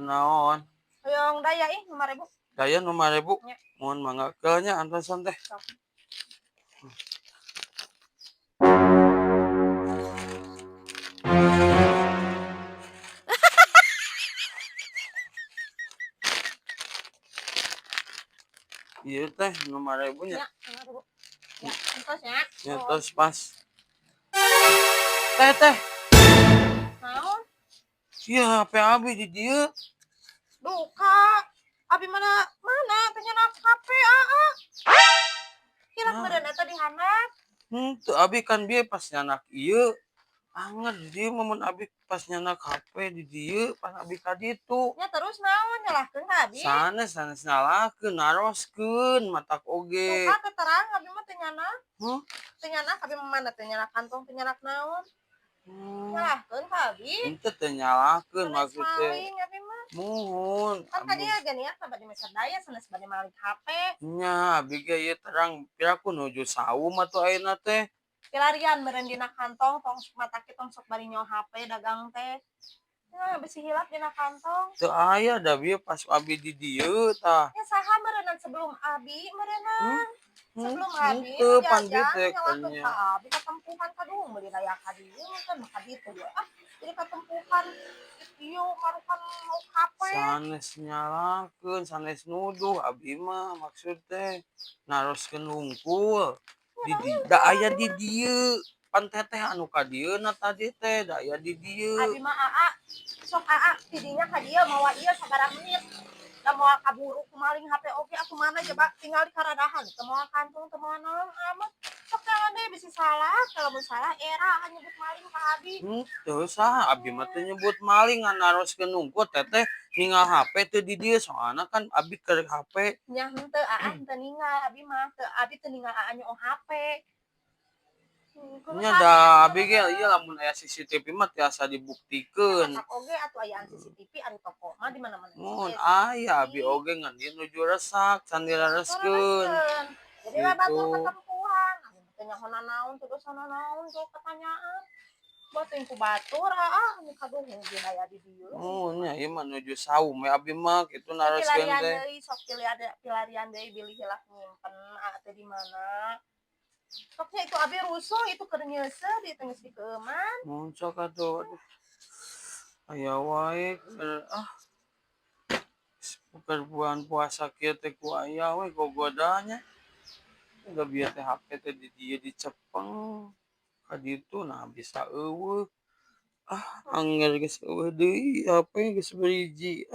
naon? Hoyong daya 5.000. Daya 5.000. Nya. Mohon manggakeulnya antosan teh. Sok. Ieu teh 5.000 nya. Ya, 5.000. Ya, entos ya. Ya terus pas. Teh. Naon? Ieu HP abi di dieu. Duh, Kak. Abi mana tanya nak HP aa. Hilap meureun eta dihandap. Tuh abi kan bieu pas nyanak ieu. Angger di dieu momen abi pas nyanak HP di dieu pas abi ka ditu. Ya terus naon nyalahkeun ka Abi? Sanes nyalakeun naroskeun matak Tuh, oge. Kak, teu terang Abi mah teu nyanak. Huh? Teu nyanak Abi mah mana teu nyanak kantong teu nyanak naon. Nyalahkeun ka Abi. Ente teh nyalakeun Sanes maksudnya. maling Abi mah. Muhun. Kan tadi ya gini ya bade meser daya sanes bade maling HP. Nya abi ge ieu terang piraku nuju saum atuh ayeuna teh. Pilarian meureun dina kantong tong matake tong sok bari nyawa HP dagang teh. Ya bisi hilap dina kantong. Teu aya da bieu pas abi di dieu tah. Ya saha meureunnan sebelum Abi meureunnan. Sebelum Abi Teu pan jajan teh nyalakeun nya. ka Abi katempuhan kaduhung meuli daya ka dieu kan mah ka ditu we. Jadi katempuhan ieu karukan mau HP. Sanes nyalakeun, sanes nuduh abi mah maksud teh naroskeun hungkul. Da aya di dieu. Pan teteh anu ka dieuna tadi teh da aya di dieu. Abi mah aa sok aa tidinya ka dieu mawa ieu sabaraha menit. Da moal kaburu ku maling HP oge atuh mana coba tinggal di karadahan teu moal kantung teu moal naon amat. Sok jalan deh bisi salah kalau salah era nyebut maling ka Abi. Teu saha abi mah teu nyebut maling ngan naroskeun hungkul teteh ninggal HP teu di dieu soalna kan abi keur HP. Nya henteu aa henteu ninggal Abi mah teu Abi teu ninggal aa nyoong HP. Nya da abi ge ieu lamun aya CCTV mah tiasa dibuktikeun. Masak oge atuh ayaan CCTV ari toko mah di mana-mana. Mun aya abi oge ngan dieu nuju resak can dilereskeun. Jadi lah batur ketempuhan. Teu nyaho naon teu dosana naon jauh pertanyaan. Buat inkubator nu kaduhung ge aya di dieu. Nya ieu mah nuju saum we abi mah kitu naroskeun teh. Sok pilarian deui bilih heula nyimpen teh di mana. Soknya itu abi rusuh itu keur nyeuseuh di tengah dikeuman. Muncak atuh. Aya wae bukan bulan puasa kieu teh ku aya we gogodanya. Da bieu teh HP teh di dieu dicepeng. Ka ditu nah bisa eueuh. Angger geus eueuh deui HP geus beriji.